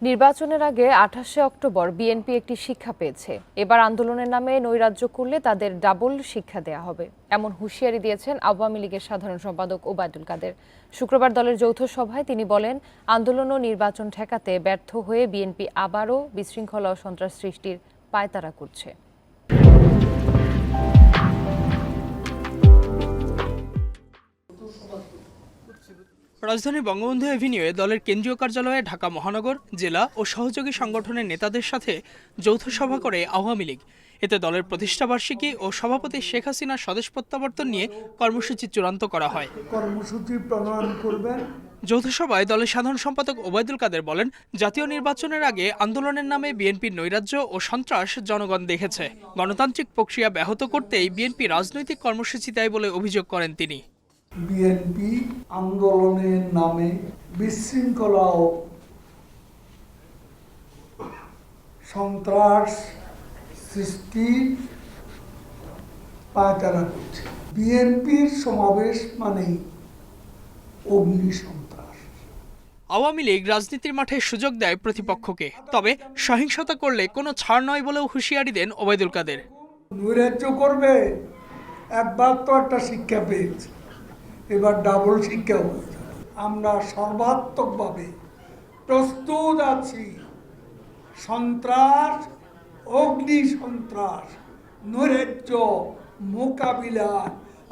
নির্বাচনের আগে ২৮শে October BNP একটি শিক্ষা পেয়েছে। এবার আন্দোলনের নামে নৈরাজ্য করলে তাদের ডাবল শিক্ষা দেয়া হবে, এমন হুঁশিয়ারি দিয়েছেন আওয়ামী লীগের সাধারণ সম্পাদক ওবায়দুল কাদের। শুক্রবার দলের যৌথ সভায় তিনি বলেন, আন্দোলন ও নির্বাচন ঠেকাতে ব্যর্থ হয়ে বিএনপি আবারও বিশৃঙ্খলা ও সন্ত্রাস সৃষ্টির পায়তারা করছে। রাজধানীর বঙ্গবন্ধু এভিনিউয়ে দলের কেন্দ্রীয় কার্যালয়ে ঢাকা মহানগর, জেলা ও সহযোগী সংগঠনের নেতাদের সাথে যৌথ সভা করে আওয়ামী লীগ। এতে দলের প্রতিষ্ঠাবার্ষিকী ও সভাপতি শেখ হাসিনার স্বদেশ প্রত্যাবর্তন নিয়ে কর্মসূচি চূড়ান্ত করা হয়। কর্মসূচি প্রণয়ন করবেন। যৌথ সভায় দলের সাধারণ সম্পাদক ওবায়দুল কাদের বলেন, জাতীয় নির্বাচনের আগে আন্দোলনের নামে বিএনপির নৈরাজ্য ও সন্ত্রাস জনগণ দেখেছে। গণতান্ত্রিক প্রক্রিয়া ব্যাহত করতেই বিএনপি রাজনৈতিক কর্মসূচি দেয় বলে অভিযোগ করেন তিনি। বিএনপি আন্দোলনের নামে বিশৃঙ্খলা ও সন্ত্রাস সৃষ্টির পায়তারা করছে। বিএনপির সমাবেশ মানেই অগ্নিসন্ত্রাস। আওয়ামী লীগ রাজনীতির মাঠে সুযোগ দেয় প্রতিপক্ষকে, তবে সহিংসতা করলে কোনো ছাড় নয় বলেও হুঁশিয়ারি দেন ওবায়দুল কাদের। নৈরাজ্য করবে, একবার তো একটা শিক্ষা পেয়েছে, এবার ডাবল শিক্ষা হচ্ছে। আমরা সর্বাত্মকভাবে প্রস্তুত আছি। সন্ত্রাস, অগ্নি সন্ত্রাস, নৈরাজ্য মোকাবিলা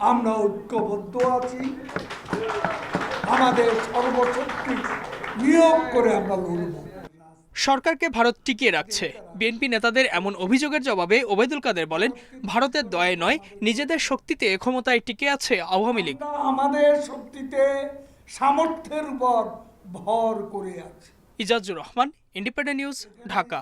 আমরা ঐক্যবদ্ধ আছি। আমাদের সর্বশক্তি নিয়োগ করে আমরা লড়ব। সরকারকে ভারত টিকিয়ে রাখছে। বিএনপি নেতাদের এমন অভিযোগের জবাবে ওবায়দুল কাদের বলেন, ভারতের দয়ায় নয়, নিজেদের শক্তিতে ক্ষমতায় টিকে আছে আওয়ামী লীগ। আমাদের শক্তিতে, সামর্থ্যের উপর ভর করে আছে। Ijazur Rahman, independent news, Dhaka.